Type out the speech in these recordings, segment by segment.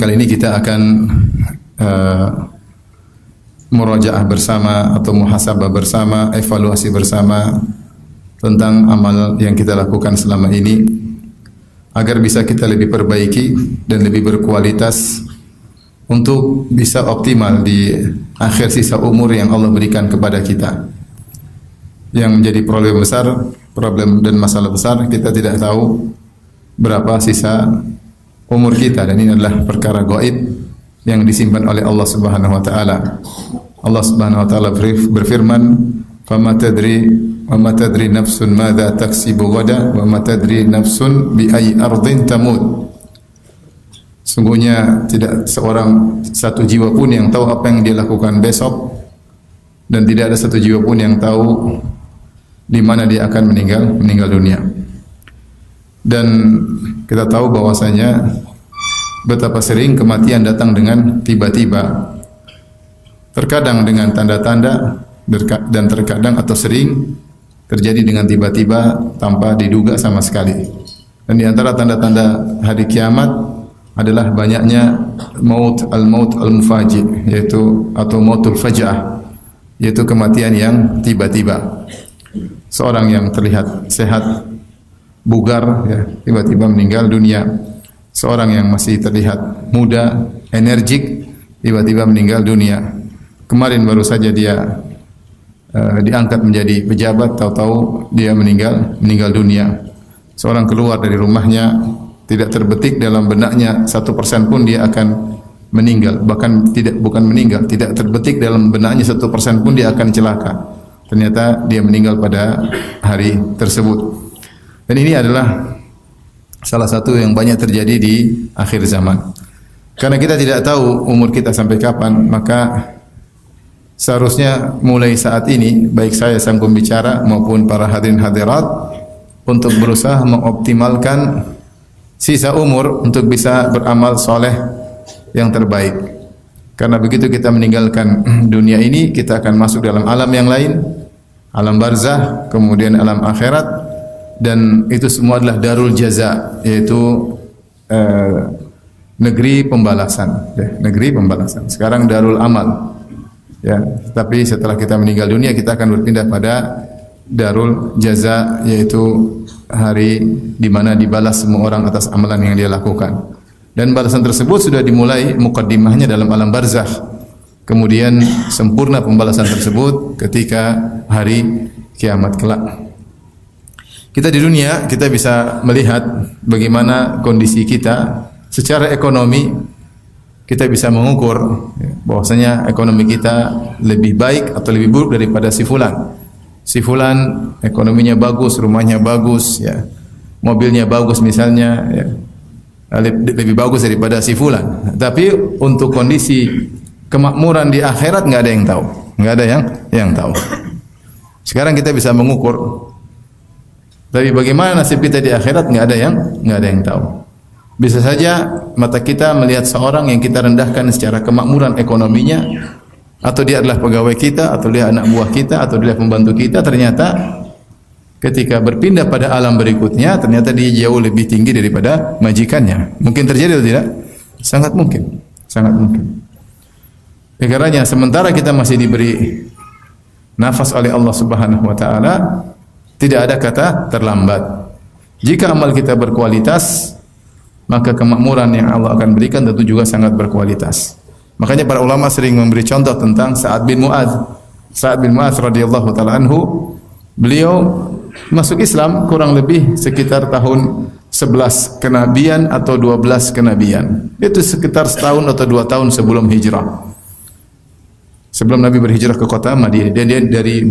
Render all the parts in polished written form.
kali ini kita akan murajaah bersama atau muhasabah bersama, evaluasi bersama tentang amal yang kita lakukan selama ini agar bisa kita lebih perbaiki dan lebih berkualitas untuk bisa optimal di akhir sisa umur yang Allah berikan kepada kita. Yang menjadi problem dan masalah besar, kita tidak tahu berapa sisa umur kita, dan ini adalah perkara gaib yang disimpan oleh Allah Subhanahu wa taala. Allah Subhanahu wa taala berfirman, "Fama tadri nafsun madza taksibu ghadan wa ma tadri nafsun bi ayyi ardin tamut." Sungguhnya tidak satu jiwa pun yang tahu apa yang dia lakukan besok, dan tidak ada satu jiwa pun yang tahu di mana dia akan meninggal dunia. Dan kita tahu bahwasanya betapa sering kematian datang dengan tiba-tiba. Terkadang dengan tanda-tanda dan terkadang atau sering terjadi dengan tiba-tiba tanpa diduga sama sekali. Dan di antara tanda-tanda hari kiamat adalah banyaknya maut al-mufaji, yaitu atau mautul faja'ah, yaitu kematian yang tiba-tiba. Seorang yang terlihat sehat, bugar, ya, tiba-tiba meninggal dunia. Seorang yang masih terlihat muda, energik, tiba-tiba meninggal dunia. Kemarin baru saja dia diangkat menjadi pejabat, tahu-tahu dia meninggal dunia. Seorang keluar dari rumahnya, tidak terbetik dalam benaknya 1% pun dia akan meninggal. Bahkan tidak terbetik dalam benaknya 1% pun dia akan celaka. Ternyata dia meninggal pada hari tersebut. Dan ini adalah salah satu yang banyak terjadi di akhir zaman. Karena kita tidak tahu umur kita sampai kapan, maka seharusnya mulai saat ini, baik saya sang pembicara maupun para hadirin hadirat, untuk berusaha mengoptimalkan sisa umur untuk bisa beramal soleh yang terbaik. Karena begitu kita meninggalkan dunia ini, kita akan masuk dalam alam yang lain, alam barzah, kemudian alam akhirat, dan itu semua adalah darul jaza, yaitu negeri pembalasan, ya, negeri pembalasan. Sekarang darul amal, ya. Tapi setelah kita meninggal dunia, kita akan berpindah pada darul jaza, yaitu hari di mana dibalas semua orang atas amalan yang dia lakukan. Dan balasan tersebut sudah dimulai mukaddimahnya dalam alam barzakh. Kemudian sempurna pembalasan tersebut ketika hari kiamat kelak. Kita di dunia, kita bisa melihat bagaimana kondisi kita secara ekonomi. Kita bisa mengukur bahwasanya ekonomi kita lebih baik atau lebih buruk daripada si fulan. Si fulan ekonominya bagus, rumahnya bagus, ya, mobilnya bagus misalnya, ya, lebih bagus daripada si fulan. Tapi untuk kondisi kemakmuran di akhirat nggak ada yang tahu, nggak ada yang tahu. Sekarang kita bisa mengukur, tapi bagaimana nasib kita di akhirat nggak ada yang tahu. Bisa saja mata kita melihat seorang yang kita rendahkan secara kemakmuran ekonominya, atau dia adalah pegawai kita, atau dia anak buah kita, atau dia pembantu kita, ternyata ketika berpindah pada alam berikutnya, ternyata dia jauh lebih tinggi daripada majikannya. Mungkin terjadi atau tidak? Sangat mungkin, sangat mungkin. Karena sementara kita masih diberi nafas oleh Allah Subhanahu wa taala, tidak ada kata terlambat. Jika amal kita berkualitas, maka kemakmuran yang Allah akan berikan tentu juga sangat berkualitas. Makanya para ulama sering memberi contoh tentang Sa'ad bin Mu'adz. Sa'ad bin Mu'adz radhiyallahu taala anhu, beliau masuk Islam kurang lebih sekitar tahun 11 kenabian atau 12 kenabian. Itu sekitar setahun atau 2 tahun sebelum hijrah. Sebelum Nabi berhijrah ke kota Madinah. Dia dari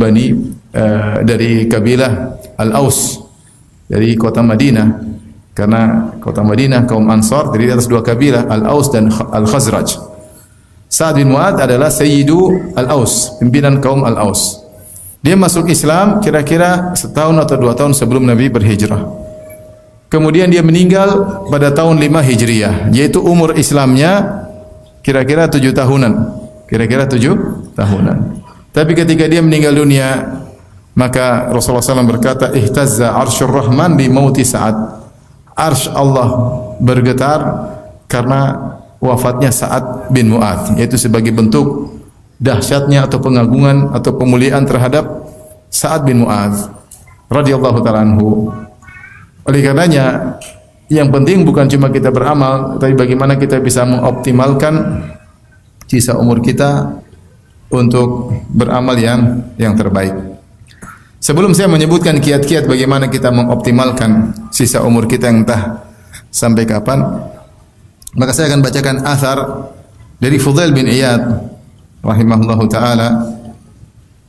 dari kabilah Al-Aus, dari kota Madinah. Karena kota Madinah kaum Ansar terdiri atas 2 kabilah, Al-Aus dan Al-Khazraj. Sa'ad bin Mu'adz adalah Sayyidu Al-Aus, pimpinan kaum Al-Aus. Dia masuk Islam kira-kira setahun atau 2 tahun sebelum Nabi berhijrah. Kemudian dia meninggal pada tahun 5 Hijriah, yaitu umur Islamnya kira-kira 7 tahunan. Kira-kira 7 tahunan. Tapi ketika dia meninggal dunia, maka Rasulullah SAW berkata, "Ihtazza arsyur Rahman bi mauti Sa'ad." Arsy Allah bergetar karena wafatnya Sa'ad bin Mu'adz, yaitu sebagai bentuk dahsyatnya atau pengagungan atau pemuliaan terhadap Sa'ad bin Mu'adz radhiyallahu ta'ala anhu. Oleh karenanya yang penting bukan cuma kita beramal, tapi bagaimana kita bisa mengoptimalkan sisa umur kita untuk beramal yang terbaik. Sebelum saya menyebutkan kiat-kiat bagaimana kita mengoptimalkan sisa umur kita yang entah sampai kapan, maka saya akan bacakan athar dari Fudail bin Iyad rahimahullahu taala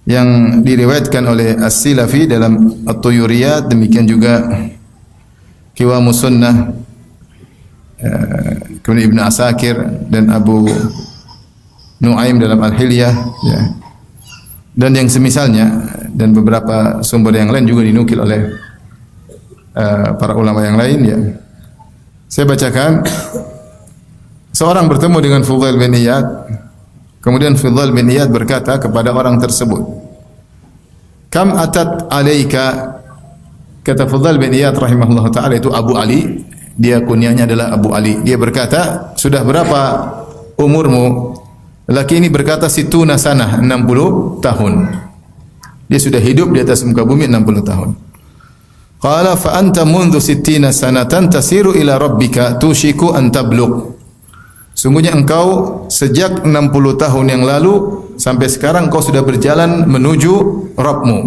yang diriwayatkan oleh As-Silafi dalam At-Tuyuriyat, demikian juga Qiwamus Sunnah, kemudian Ibn Asakir dan Abu Nuaim dalam Al-Hilyah, ya, dan yang semisalnya, dan beberapa sumber yang lain juga dinukil oleh para ulama yang lain. Ya, saya bacakan. Seorang bertemu dengan Fudail bin Iyad, kemudian Fudail bin Iyad berkata kepada orang tersebut, "Kam atat alaika?" Kata Fudail bin Iyad rahimahullah ta'ala, itu Abu Ali, dia kunyahnya adalah Abu Ali. Dia berkata, "Sudah berapa umurmu?" Laki ini berkata, "Situna sanah, 60 tahun." Dia sudah hidup di atas muka bumi 60 tahun. Qala fa anta mundu sittina sanatan tasiru ila rabbika tushiku an tablugh. Sungguhnya engkau sejak 60 tahun yang lalu sampai sekarang kau sudah berjalan menuju Rabbmu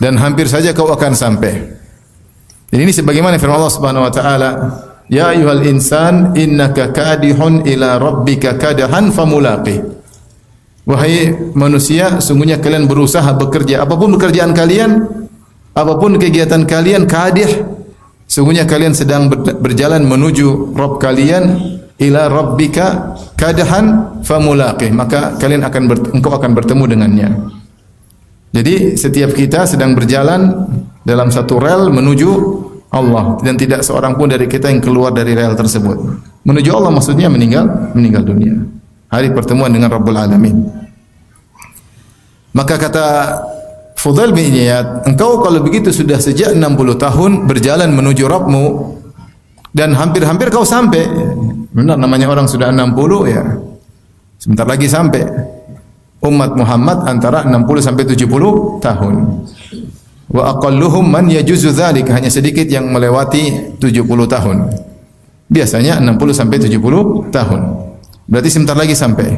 dan hampir saja kau akan sampai. Jadi ini sebagaimana firman Allah Subhanahu wa taala, "Ya ayyuhal insan innaka kadihun ila rabbika kadahan famulaqih." Wahai manusia, sungguhnya kalian berusaha bekerja, apapun pekerjaan kalian, apapun kegiatan kalian, kadih, sungguhnya kalian sedang berjalan menuju Rabb kalian, ila rabbika kadahan famulaqih, maka kalian engkau akan bertemu dengannya. Jadi setiap kita sedang berjalan dalam satu rel menuju Allah, dan tidak seorang pun dari kita yang keluar dari rel tersebut. Menuju Allah maksudnya meninggal dunia. Hari pertemuan dengan Rabbul Alamin. Maka kata Fudail bin Iyad, engkau kalau begitu sudah sejak 60 tahun berjalan menuju Rabbmu dan hampir-hampir kau sampai. Benar, namanya orang sudah 60 ya. Sebentar lagi sampai. Umat Muhammad antara 60 sampai 70 tahun. Wa aqalluhum man yajuzu dzalik, hanya sedikit yang melewati 70 tahun. Biasanya 60 sampai 70 tahun. Berarti sebentar lagi sampai.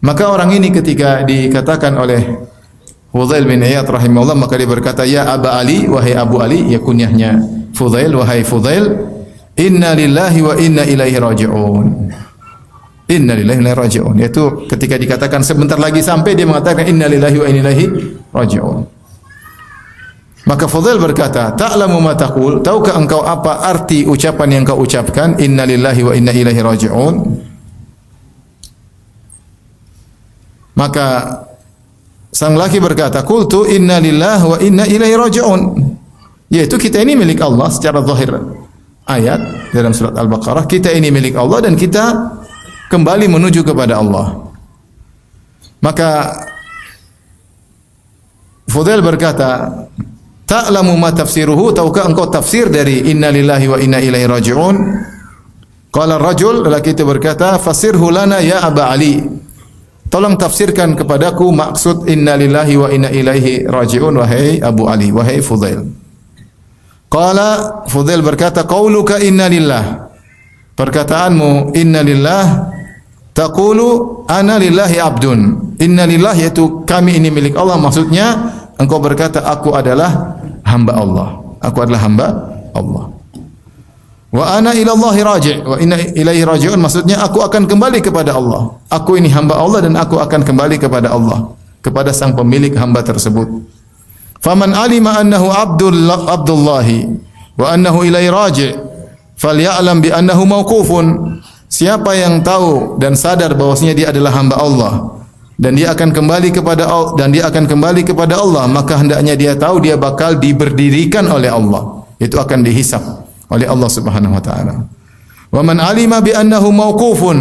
Maka orang ini ketika dikatakan oleh Fudail bin Iyad rahimahullah, maka dia berkata, "Ya Aba Ali, wahai Abu Ali," ya kunyahnya Fudail, "wahai Fudail, inna lillahi wa inna ilaihi raji'un." Inna lillahi wa inna ilaihi raji'un. Yaitu ketika dikatakan sebentar lagi sampai, dia mengatakan inna lillahi wa inna ilaihi raji'un. Maka Fudail berkata, "Ta'lamu ma taqul?" Tahukah engkau apa arti ucapan yang kau ucapkan, inna lillahi wa inna ilaihi raji'un? Maka sang laki berkata, "Qultu inna lillahi wa inna ilaihi raji'un." Yaitu kita ini milik Allah secara zahir. Ayat dalam surat Al-Baqarah, kita ini milik Allah dan kita kembali menuju kepada Allah. Maka Fudail berkata, "Ta'lamu ma tafsiruhu?" Tahukah engkau tafsir dari inna lillahi wa inna ilaihi raji'un? Qala ar-rajul, lelaki itu berkata, "Fasirhu lana ya Aba Ali." Tolong tafsirkan kepadaku maksud inna lillahi wa inna ilaihi raji'un, wahai Abu Ali, wahai Fudail. Qala, Fudail berkata, "Qauluka inna lillah." Perkataanmu inna lillah, taqulu ana lillahi abdun. Inna lillah yaitu kami ini milik Allah, maksudnya engkau berkata aku adalah hamba Allah. Aku adalah hamba Allah. Wa ana ila Allahi raji' wa inna ilaihi raji'un, maksudnya aku akan kembali kepada Allah. Aku ini hamba Allah dan aku akan kembali kepada Allah, kepada sang pemilik hamba tersebut. Faman alima annahu abdullahi wa annahu ilaihi raji' falya'lam bi annahu mauqufun. Siapa yang tahu dan sadar bahwasanya dia adalah hamba Allah dan dia akan kembali kepada Allah, maka hendaknya dia tahu dia bakal diberdirikan oleh Allah. Itu akan dihisab oleh Allah Subhanahu wa taala. Wa man alima bi annahu mauqufun,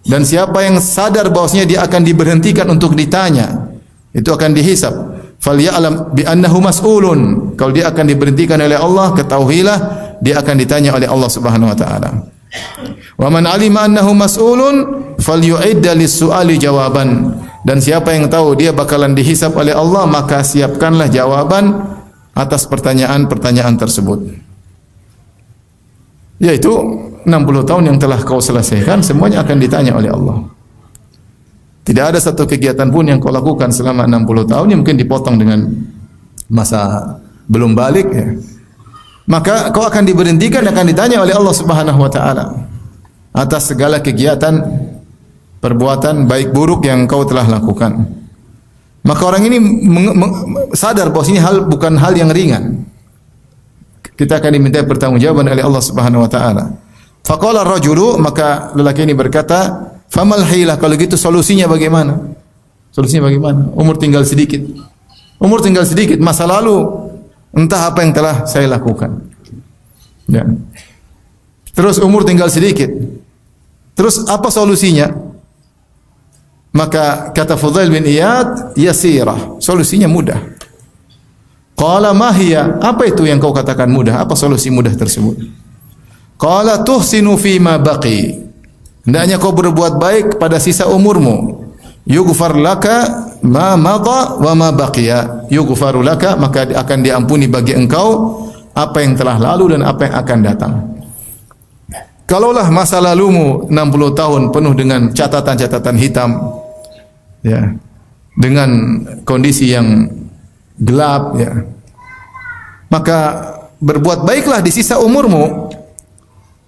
dan siapa yang sadar bahwasanya dia akan diberhentikan untuk ditanya, itu akan dihisab. Falya'lam bi annahu mas'ulun. Kalau dia akan diberhentikan oleh Allah, ketahuilah dia akan ditanya oleh Allah Subhanahu wa taala. Wa man alima annahu mas'ulun falyu'idda lis-su'ali jawaban. Dan siapa yang tahu dia bakalan dihisab oleh Allah, maka siapkanlah jawaban atas pertanyaan-pertanyaan tersebut. Yaitu 60 tahun yang telah kau selesaikan semuanya akan ditanya oleh Allah. Tidak ada satu kegiatan pun yang kau lakukan selama 60 tahun yang mungkin dipotong dengan masa belum balik ya. Maka kau akan diberhentikan dan akan ditanya oleh Allah Subhanahu wa taala atas segala kegiatan perbuatan baik buruk yang kau telah lakukan. Maka orang ini sadar bahwa ini bukan hal yang ringan. Kita akan diminta pertanggungjawaban oleh Allah Subhanahu wa taala. Faqala ar-rajulu, maka lelaki ini berkata, "Famal hilah, kalau gitu solusinya bagaimana?" Solusinya bagaimana? Umur tinggal sedikit. Umur tinggal sedikit, masa lalu entah apa yang telah saya lakukan. Ya. Terus umur tinggal sedikit. Terus apa solusinya? Maka kata Fudail bin Iyad, yasirah. Solusinya mudah. Qala ma hiya? Apa itu yang kau katakan mudah? Apa solusi mudah tersebut? Qala tuhsinu fi ma baqi. Hendaknya kau berbuat baik pada sisa umurmu. Yughfar laka ma madha wa ma baqiya. Yughfaru laka, maka akan diampuni bagi engkau apa yang telah lalu dan apa yang akan datang. Kalaulah masa lalumu 60 tahun penuh dengan catatan-catatan hitam, ya, dengan kondisi yang gelap, ya, maka berbuat baiklah di sisa umurmu.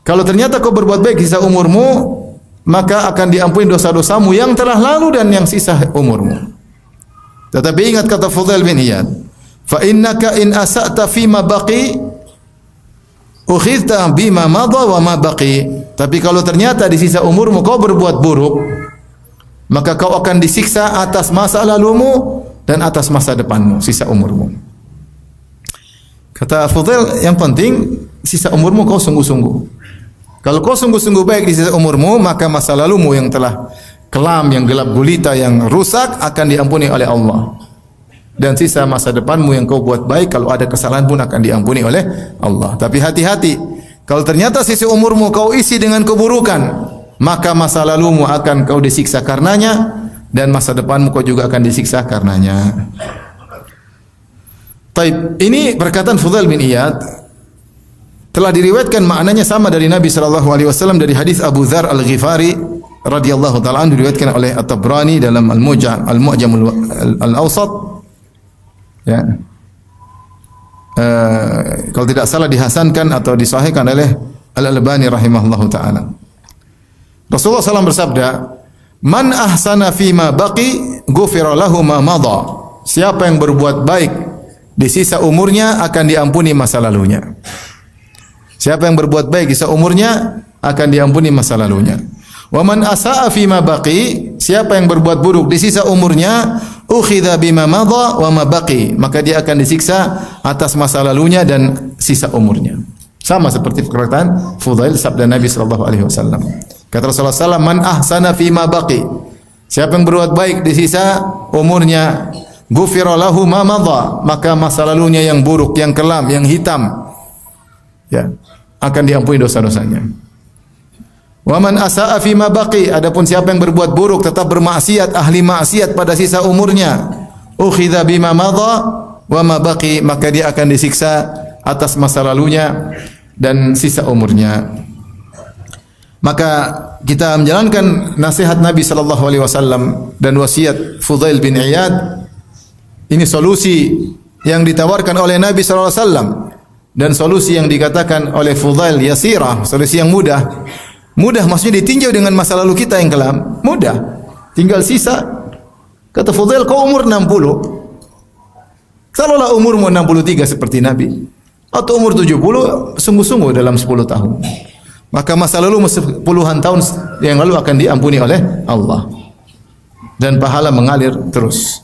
Kalau ternyata kau berbuat baik di sisa umurmu, maka akan diampuni dosa-dosamu yang telah lalu dan yang sisa umurmu. Tetapi ingat kata Fudail bin Iyad, fa innaka in asa'ta fi ma baqi ukhidta bima madha wa ma baqi. Tapi kalau ternyata di sisa umurmu kau berbuat buruk, maka kau akan disiksa atas masa lalumu dan atas masa depanmu, sisa umurmu. Kata Fudail, yang penting sisa umurmu kau sungguh-sungguh. Kalau kau sungguh-sungguh baik di sisa umurmu, maka masa lalumu yang telah kelam, yang gelap gulita, yang rusak akan diampuni oleh Allah. Dan sisa masa depanmu yang kau buat baik, kalau ada kesalahan pun akan diampuni oleh Allah. Tapi hati-hati, kalau ternyata sisa umurmu kau isi dengan keburukan, maka masa lalumu akan kau disiksa karenanya, dan masa depanmu kau juga akan disiksa karenanya. Taib, ini perkataan Fudail bin Iyad telah diriwayatkan maknanya sama dari Nabi sallallahu alaihi wasallam dari hadis Abu Dzar Al-Ghifari radhiyallahu taala anhu, diriwayatkan oleh At-Tabrani dalam Al-Mu'jam Al-Awsat. Ya. Kalau tidak salah dihasankan atau disahihkan oleh Al-Albani rahimahullahu taala. Rasulullah SAW bersabda, "Man ahsana fima baqi ghufira lahu ma madha." Siapa yang berbuat baik di sisa umurnya akan diampuni masa lalunya. Siapa yang berbuat baik di sisa umurnya akan diampuni masa lalunya. Wa man asaa fima baqi, siapa yang berbuat buruk di sisa umurnya, ukhidha bima madha wa ma baqi, maka dia akan disiksa atas masa lalunya dan sisa umurnya. Sama seperti perkataan Fudail sabda Nabi sallallahu alaihi wasallam. Kata Rasulullah sallallahu, "Man ahsana fima baqi." Siapa yang berbuat baik di sisa umurnya, ghufira lahu ma madha, maka masa lalunya yang buruk, yang kelam, yang hitam, ya, akan diampuni dosa-dosanya. Wa man asaa fi ma baqi, adapun siapa yang berbuat buruk, tetap bermaksiat, ahli maksiat pada sisa umurnya, ukhidha bima madha wa ma baqi, maka dia akan disiksa atas masa lalunya dan sisa umurnya. Maka kita menjalankan nasihat Nabi sallallahu alaihi wasallam dan wasiat Fudail bin Iyad. Ini solusi yang ditawarkan oleh Nabi sallallahu alaihi wasallam. Dan solusi yang dikatakan oleh Fudail yasirah, solusi yang mudah. Mudah maksudnya ditinjau dengan masa lalu kita yang kelam. Mudah. Tinggal sisa. Kata Fudail, kau umur 60. Kalaulah umurmu 63 seperti Nabi, atau umur 70, sungguh-sungguh dalam 10 tahun. Maka masa lalu puluhan tahun yang lalu akan diampuni oleh Allah. Dan pahala mengalir terus.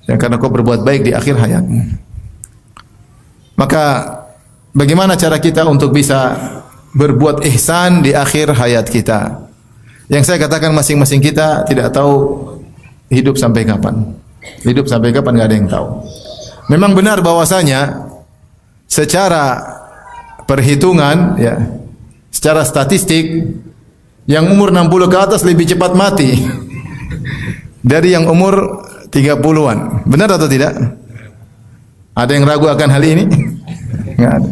Ya, karena kau berbuat baik di akhir hayatmu. Maka bagaimana cara kita untuk bisa berbuat ihsan di akhir hayat kita? Yang saya katakan masing-masing kita tidak tahu hidup sampai kapan. Hidup sampai kapan enggak ada yang tahu. Memang benar bahwasanya secara perhitungan, ya, secara statistik yang umur 60 ke atas lebih cepat mati dari yang umur 30-an. Benar atau tidak? Ada yang ragu akan hal ini? Enggak ada.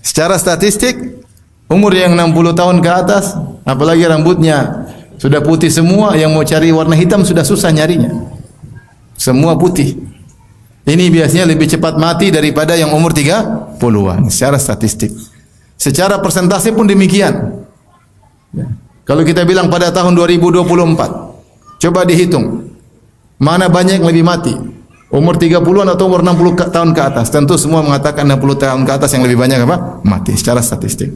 Secara statistik umur yang 60 tahun ke atas, apalagi rambutnya sudah putih semua, yang mau cari warna hitam sudah susah nyarinya. Semua putih. Ini biasanya lebih cepat mati daripada yang umur 30-an secara statistik. Secara persentase pun demikian. Ya. Kalau kita bilang pada tahun 2024, coba dihitung. Mana banyak yang lebih mati? Umur 30-an atau umur 60 tahun ke atas? Tentu semua mengatakan 60 tahun ke atas yang lebih banyak apa? Mati secara statistik.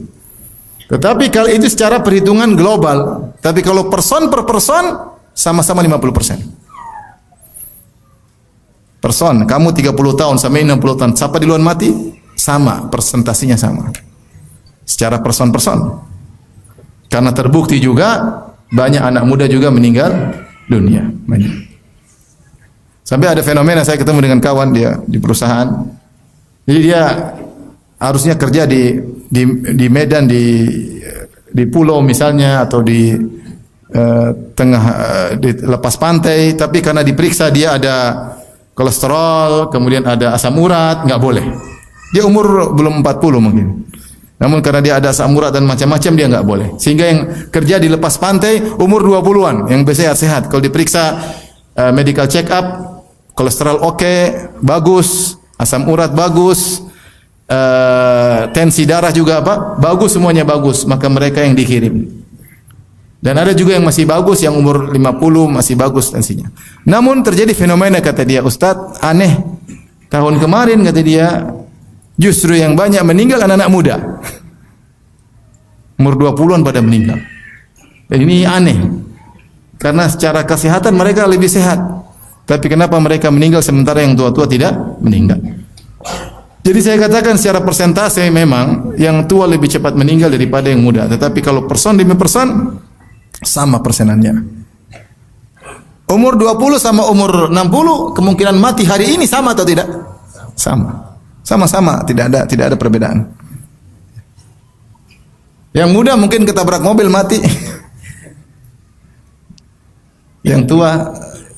Tetapi kalau itu secara perhitungan global, tapi kalau person per person sama-sama 50%. Person, kamu 30 tahun sampai 60 tahun, siapa duluan mati? Sama, persentasinya sama. Secara person-person. Karena terbukti juga banyak anak muda juga meninggal dunia. Banyak. Sampai ada fenomena, saya ketemu dengan kawan dia di perusahaan. Jadi dia harusnya kerja di Medan, di pulau misalnya, atau di tengah di lepas pantai, tapi karena diperiksa dia ada kolesterol, kemudian ada asam urat, nggak boleh. Dia umur belum 40 mungkin. Namun karena dia ada asam urat dan macam-macam dia nggak boleh. Sehingga yang kerja di lepas pantai umur 20-an, yang sehat-sehat. Kalau diperiksa medical check up, kolesterol oke, bagus, asam urat bagus, tensi darah juga apa? Bagus, semuanya bagus, maka mereka yang dikirim. Dan ada juga yang masih bagus, yang umur 50 masih bagus tensinya. Namun terjadi fenomena, kata dia, Ustadz, aneh. Tahun kemarin kata dia, justru yang banyak meninggal anak-anak muda. Umur 20-an pada meninggal. Dan ini aneh. Karena secara kesehatan mereka lebih sehat. Tapi kenapa mereka meninggal sementara yang tua-tua tidak meninggal? Jadi saya katakan secara persentase memang yang tua lebih cepat meninggal daripada yang muda. Tetapi kalau person demi person sama persenannya. Umur 20 sama umur 60 kemungkinan mati hari ini sama atau tidak? Sama. Sama-sama, tidak ada perbedaan. Yang muda mungkin ketabrak mobil mati. Yang tua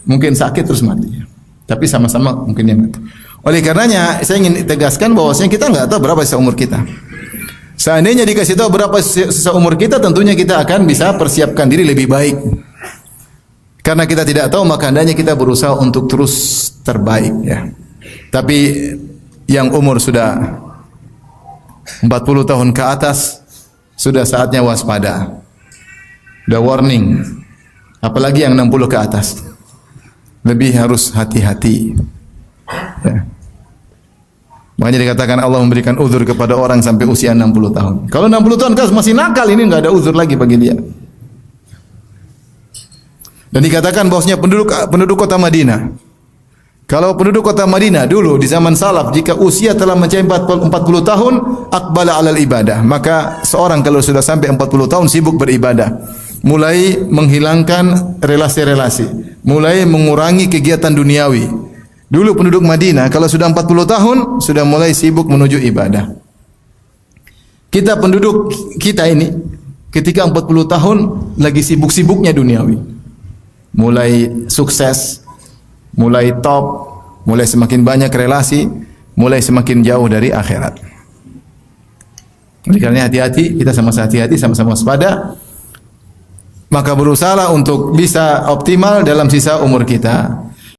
mungkin sakit terus mati. Tapi sama-sama mungkin dia mati. Oleh karenanya saya ingin tegaskan bahwasanya kita enggak tahu berapa sisa umur kita. Seandainya dikasih tahu berapa sisa umur kita, tentunya kita akan bisa persiapkan diri lebih baik. Karena kita tidak tahu, maka hendaknya kita berusaha untuk terus terbaik, ya. Tapi yang umur sudah 40 tahun ke atas, sudah saatnya waspada. Udah warning. Apalagi yang 60 ke atas. Lebih harus hati-hati. Ya. Makanya dikatakan Allah memberikan uzur kepada orang sampai usia 60 tahun. Kalau 60 tahun kan masih nakal, ini enggak ada uzur lagi bagi dia. Dan dikatakan bahwasanya penduduk kota Madinah, kalau penduduk kota Madinah dulu di zaman salaf, jika usia telah mencapai 40 tahun, aqbala 'alal ibadah, maka seorang kalau sudah sampai 40 tahun sibuk beribadah, mulai menghilangkan relasi-relasi, mulai mengurangi kegiatan duniawi. Dulu penduduk Madinah kalau sudah 40 tahun sudah mulai sibuk menuju ibadah. Kita penduduk kita ini ketika 40 tahun lagi sibuk-sibuknya duniawi. Mulai sukses, mulai top, mulai semakin banyak relasi, mulai semakin jauh dari akhirat. Oleh karena hati-hati, kita sama-sama hati-hati, sama-sama waspada. Maka berusahalah untuk bisa optimal dalam sisa umur kita.